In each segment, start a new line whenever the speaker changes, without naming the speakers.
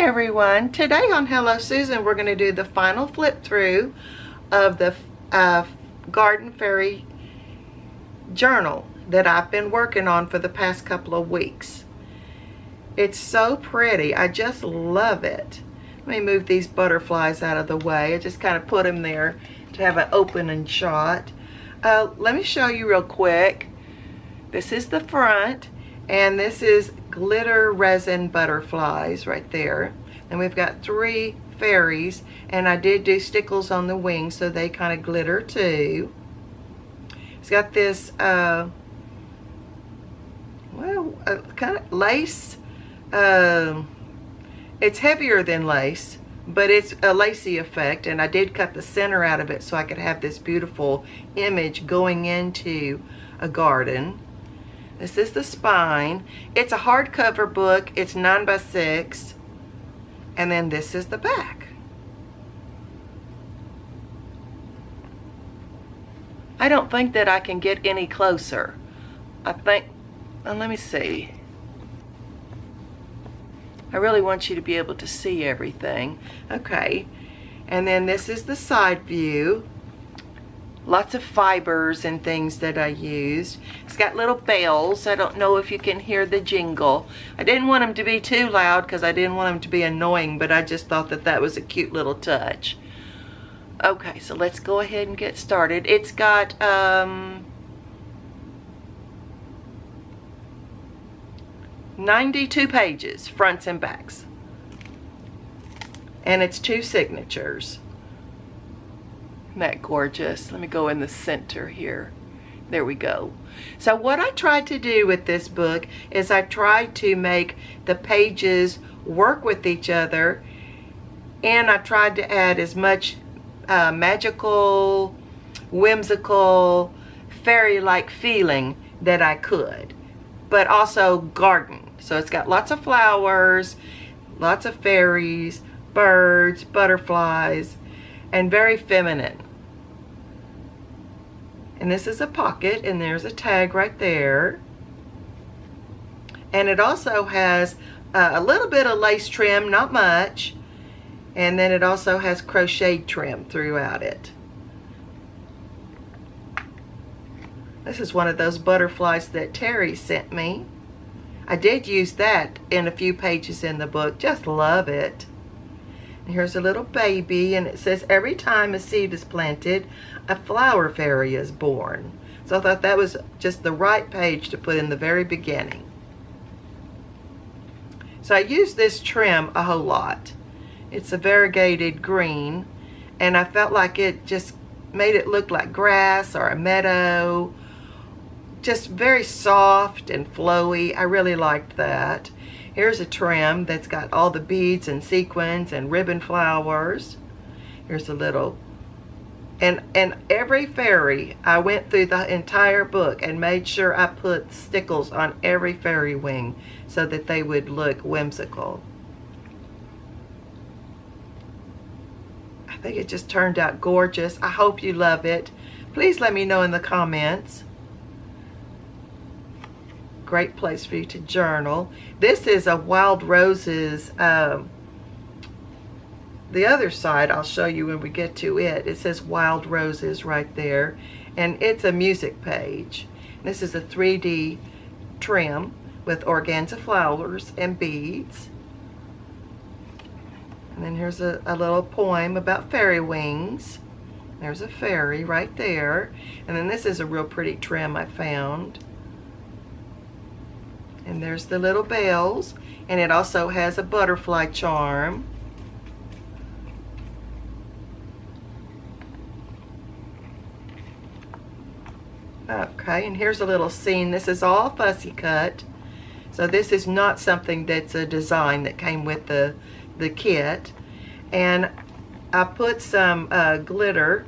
everyone, today on Hello Susan we're going to do the final flip through of the Garden Fairy journal that I've been working on for the past couple of weeks. It's so pretty. I just love it. Let me move these butterflies out of the way. I just kind of put them there to have an opening shot. Let me show you real quick. This is the front, and this is glitter resin butterflies right there. And we've got 3 fairies, and I did do stickles on the wings so they kind of glitter too. It's got this kind of lace. It's heavier than lace, but it's a lacy effect, and I did cut the center out of it so I could have this beautiful image going into a garden. This is the spine. It's a hardcover book. It's 9 by 6. And then this is the back. I don't think that I can get any closer. I think, let me see. I really want you to be able to see everything. Okay. And then this is the side view. Lots of fibers and things that I used. It's got little bells. I don't know if you can hear the jingle. I didn't want them to be too loud because I didn't want them to be annoying, but I just thought that that was a cute little touch. Okay, so let's go ahead and get started. It's got 92 pages, fronts and backs. And it's 2 signatures. Isn't that gorgeous? Let me go in the center here. There we go. So what I tried to do with this book is I tried to make the pages work with each other, and I tried to add as much magical, whimsical, fairy-like feeling that I could, but also garden. So it's got lots of flowers, lots of fairies, birds, butterflies, and very feminine. And this is a pocket, and there's a tag right there. And it also has a little bit of lace trim, not much. And then it also has crocheted trim throughout it. This is one of those butterflies that Terry sent me. I did use that in a few pages in the book. Just love it. And here's a little baby, and it says, every time a seed is planted, a flower fairy is born. So I thought that was just the right page to put in the very beginning. So I used this trim a whole lot. It's a variegated green, and I felt like it just made it look like grass or a meadow. Just very soft and flowy. I really liked that. Here's a trim that's got all the beads and sequins and ribbon flowers. Here's a little, and every fairy, I went through the entire book and made sure I put stickles on every fairy wing so that they would look whimsical. I think it just turned out gorgeous. I hope you love it. Please let me know in the comments. Great place for you to journal. This is a wild roses. The other side I'll show you when we get to it. It says wild roses right there, and it's a music page. This is a 3D trim with organza flowers and beads. And then here's a little poem about fairy wings. There's a fairy right there. And then this is a real pretty trim I found. And there's the little bells, and it also has a butterfly charm. Okay, and here's a little scene. This is all fussy cut. So this is not something that's a design that came with the kit. And I put some glitter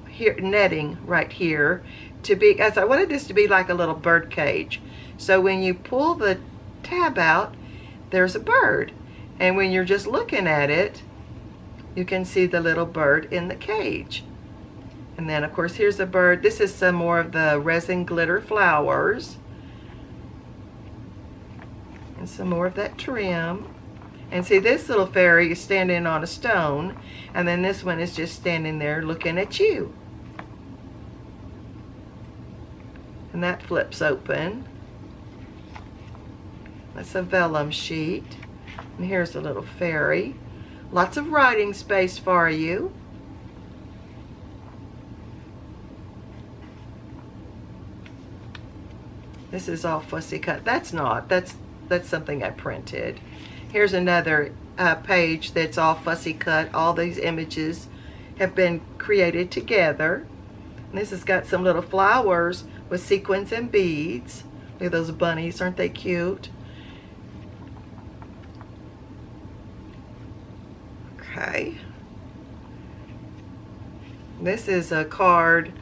here, netting right here, to be, as I wanted this to be like a little bird cage. So when you pull the tab out, there's a bird. And when you're just looking at it, you can see the little bird in the cage. And then of course here's a bird. This is some more of the resin glitter flowers. And some more of that trim. And see, this little fairy is standing on a stone, and then this one is just standing there looking at you. And that flips open. That's a vellum sheet. And here's a little fairy. Lots of writing space for you. This is all fussy cut. That's not. That's something I printed. Here's another page that's all fussy cut. All these images have been created together. And this has got some little flowers with sequins and beads. Look at those bunnies. Aren't they cute? Okay. This is a card,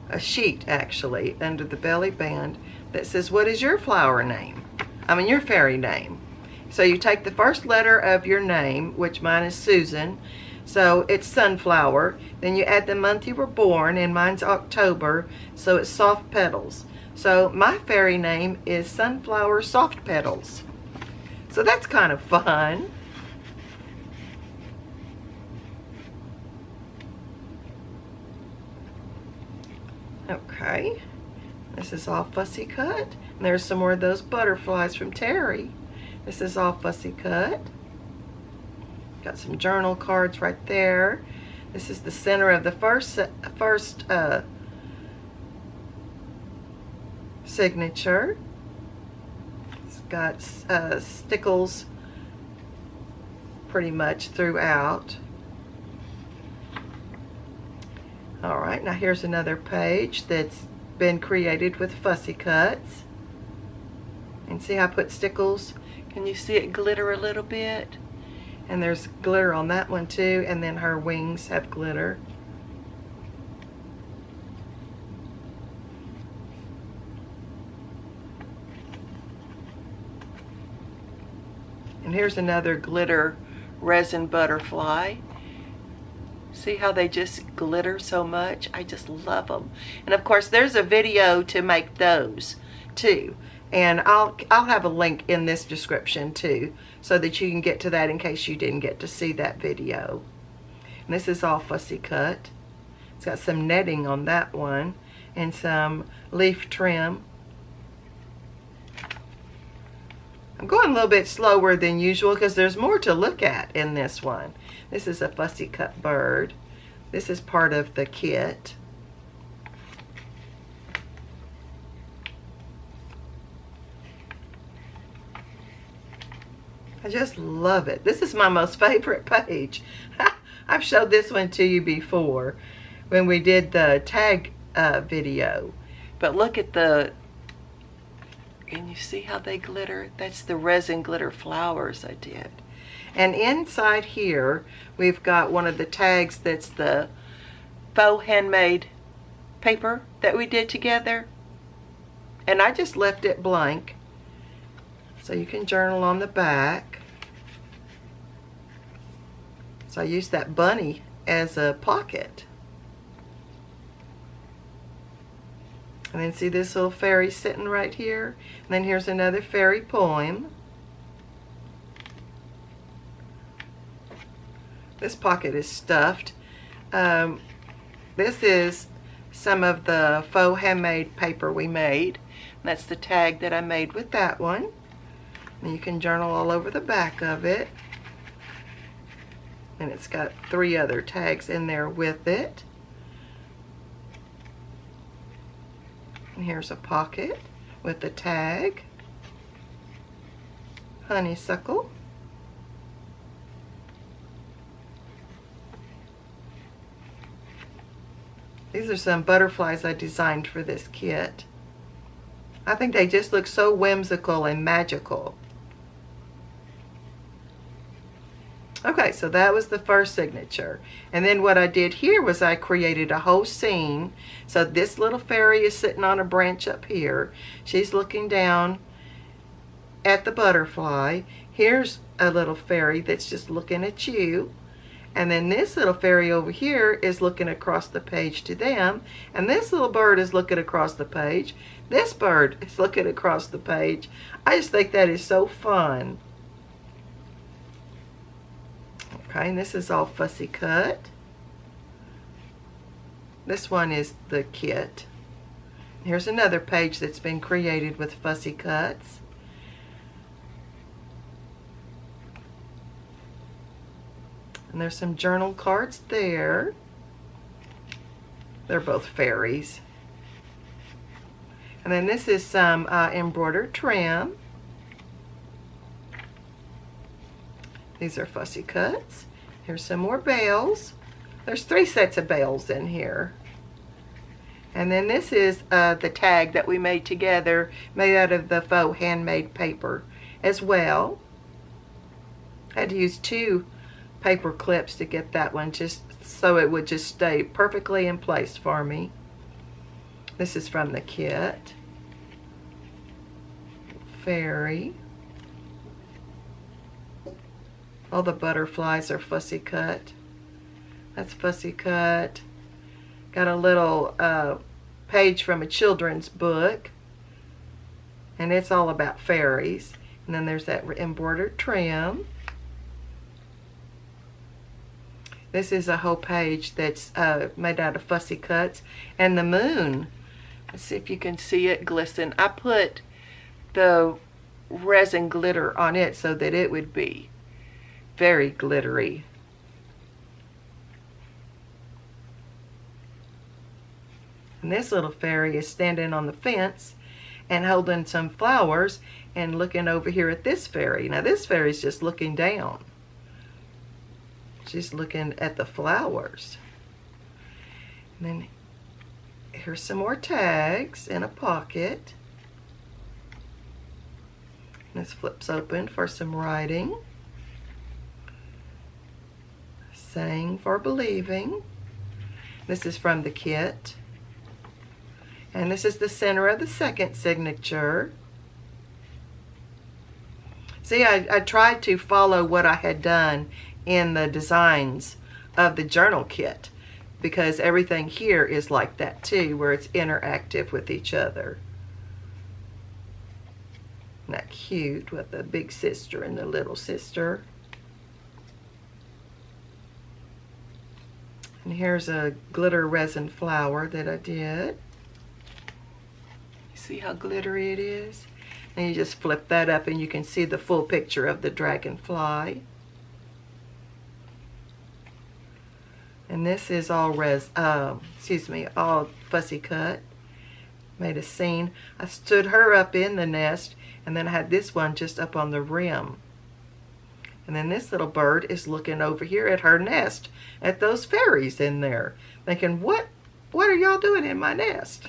a sheet actually, under the belly band that says, what is your flower name? Your fairy name. So you take the first letter of your name, which mine is Susan, so it's sunflower. Then you add the month you were born, and mine's October, so it's soft petals. So my fairy name is Sunflower Soft Petals. So that's kind of fun. Okay, this is all fussy cut. And there's some more of those butterflies from Terry. This is all fussy cut. Got some journal cards right there. This is the center of the first signature. It's got stickles pretty much throughout. All right, now here's another page that's been created with fussy cuts. And see how I put stickles? Can you see it glitter a little bit? And there's glitter on that one too, and then her wings have glitter. And here's another glitter resin butterfly. See how they just glitter so much? I just love them. And of course there's a video to make those too. And I'll have a link in this description too, so that you can get to that in case you didn't get to see that video. And this is all fussy cut. It's got some netting on that one and some leaf trim. I'm going a little bit slower than usual because there's more to look at in this one. This is a fussy cut bird. This is part of the kit. I just love it. This is my most favorite page. I've showed this one to you before when we did the tag video. But look at the, can you see how they glitter? That's the resin glitter flowers I did. And inside here, we've got one of the tags that's the faux handmade paper that we did together. And I just left it blank. So you can journal on the back. So I used that bunny as a pocket. And then see this little fairy sitting right here? And then here's another fairy poem. This pocket is stuffed. This is some of the faux handmade paper we made. And that's the tag that I made with that one. And you can journal all over the back of it. And it's got 3 other tags in there with it. And here's a pocket with the tag. Honeysuckle. These are some butterflies I designed for this kit. I think they just look so whimsical and magical. Okay, so that was the first signature. And then what I did here was I created a whole scene. So this little fairy is sitting on a branch up here. She's looking down at the butterfly. Here's a little fairy that's just looking at you. And then this little fairy over here is looking across the page to them. And this little bird is looking across the page. This bird is looking across the page. I just think that is so fun. Okay, and this is all fussy cut. This one is the kit. Here's another page that's been created with fussy cuts. And there's some journal cards there. They're both fairies. And then this is some embroidered trim. These are fussy cuts. Here's some more bales. There's 3 sets of bales in here. And then this is the tag that we made together, made out of the faux handmade paper as well. I had to use 2 paper clips to get that one, just so it would just stay perfectly in place for me. This is from the kit. Fairy. All the butterflies are fussy cut. That's fussy cut. Got a little page from a children's book, and it's all about fairies. And then there's that embroidered trim. This is a whole page that's made out of fussy cuts. And the moon, let's see if you can see it glisten. I put the resin glitter on it so that it would be very glittery. And this little fairy is standing on the fence and holding some flowers and looking over here at this fairy. Now this fairy's just looking down. She's looking at the flowers. And then here's some more tags in a pocket. This flips open for some writing. Saying for believing. This is from the kit. And this is the center of the second signature. See, I tried to follow what I had done in the designs of the journal kit, because everything here is like that too, where it's interactive with each other. Isn't that cute, with the big sister and the little sister? And here's a glitter resin flower that I did. See how glittery it is? And you just flip that up and you can see the full picture of the dragonfly. And this is all all fussy cut. Made a scene. I stood her up in the nest, and then I had this one just up on the rim. And then this little bird is looking over here at her nest, at those fairies in there, thinking, what are y'all doing in my nest?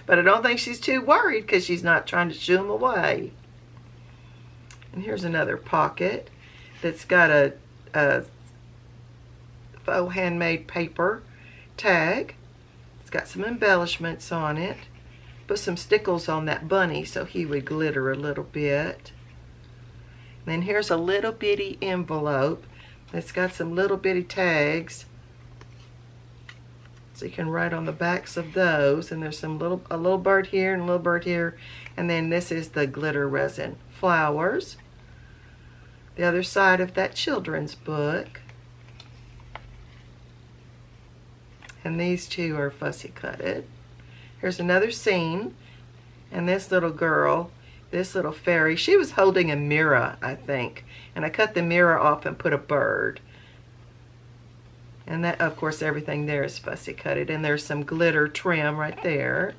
But I don't think she's too worried, because she's not trying to shoo them away. And here's another pocket that's got a faux handmade paper tag. It's got some embellishments on it. Put some stickles on that bunny so he would glitter a little bit. And then here's a little bitty envelope that's got some little bitty tags, so you can write on the backs of those. And there's a little bird here and a little bird here. And then this is the glitter resin flowers. The other side of that children's book. And these 2 are fussy cutted. Here's another scene. And this little girl, this little fairy, she was holding a mirror, I think. And I cut the mirror off and put a bird. And that, of course, everything there is fussy cutted. And there's some glitter trim right there.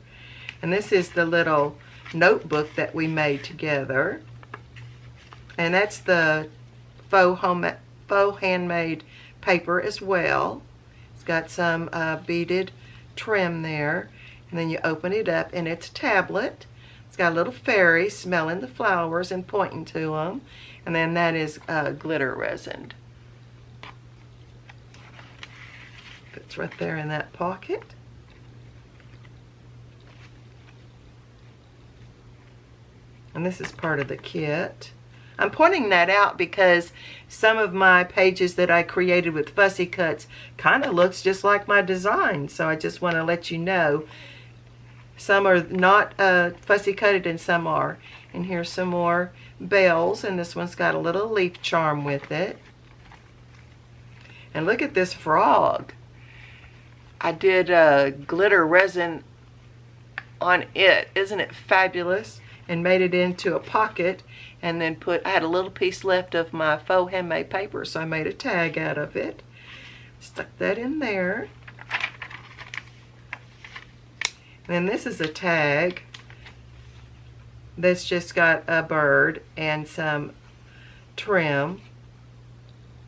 And this is the little notebook that we made together. And that's the faux handmade paper as well. It's got some beaded trim there. And then you open it up, and it's a tablet. It's got a little fairy smelling the flowers and pointing to them. And then that is glitter resin. It's right there in that pocket. And this is part of the kit. I'm pointing that out because some of my pages that I created with fussy cuts kind of looks just like my design. So I just want to let you know. Some are not fussy cutted and some are. And here's some more bells, and this one's got a little leaf charm with it. And look at this frog. I did glitter resin on it. Isn't it fabulous? And made it into a pocket, and then I had a little piece left of my faux handmade paper, so I made a tag out of it. Stuck that in there. And then this is a tag that's just got a bird and some trim,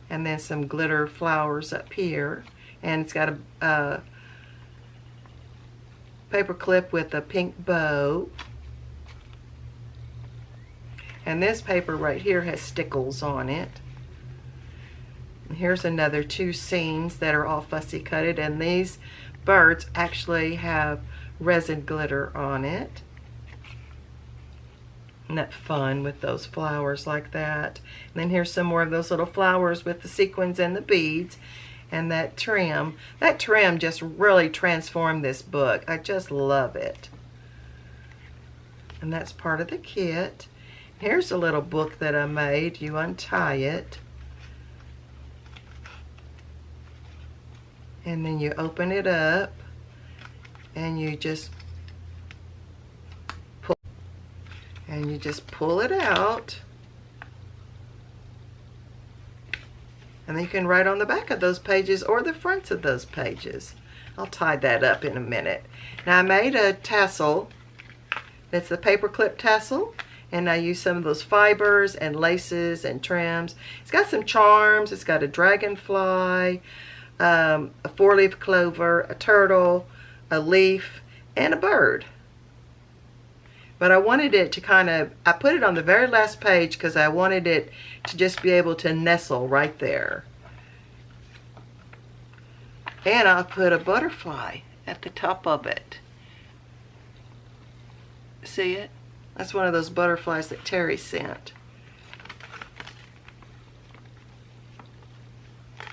and then some glitter flowers up here, and it's got a paper clip with a pink bow. And this paper right here has stickles on it. And here's another 2 scenes that are all fussy cutted, and these birds actually have resin glitter on it. Isn't that fun with those flowers like that? And then here's some more of those little flowers with the sequins and the beads, and that trim. That trim just really transformed this book. I just love it. And that's part of the kit. Here's a little book that I made. You untie it, and then you open it up, and you just pull it out, and then you can write on the back of those pages or the fronts of those pages. I'll tie that up in a minute. Now I made a tassel. That's the paper clip tassel. And I use some of those fibers and laces and trims. It's got some charms. It's got a dragonfly, a 4-leaf clover, a turtle, a leaf, and a bird. But I wanted it to I put it on the very last page because I wanted it to just be able to nestle right there. And I'll put a butterfly at the top of it. See it? That's one of those butterflies that Terry sent.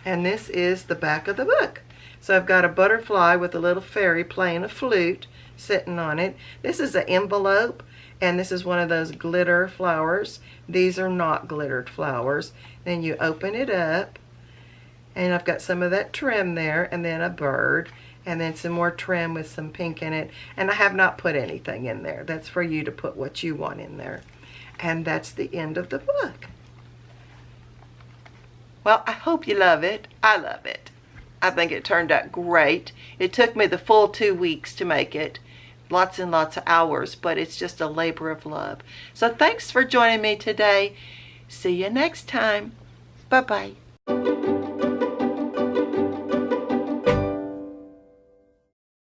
And this is the back of the book. So I've got a butterfly with a little fairy playing a flute sitting on it. This is an envelope, and this is one of those glitter flowers. These are not glittered flowers. Then you open it up, and I've got some of that trim there, and then a bird, and then some more trim with some pink in it. And I have not put anything in there. That's for you to put what you want in there. And that's the end of the book. Well, I hope you love it. I love it. I think it turned out great. It took me the full 2 weeks to make it. Lots and lots of hours, but it's just a labor of love. So thanks for joining me today. See you next time. Bye-bye.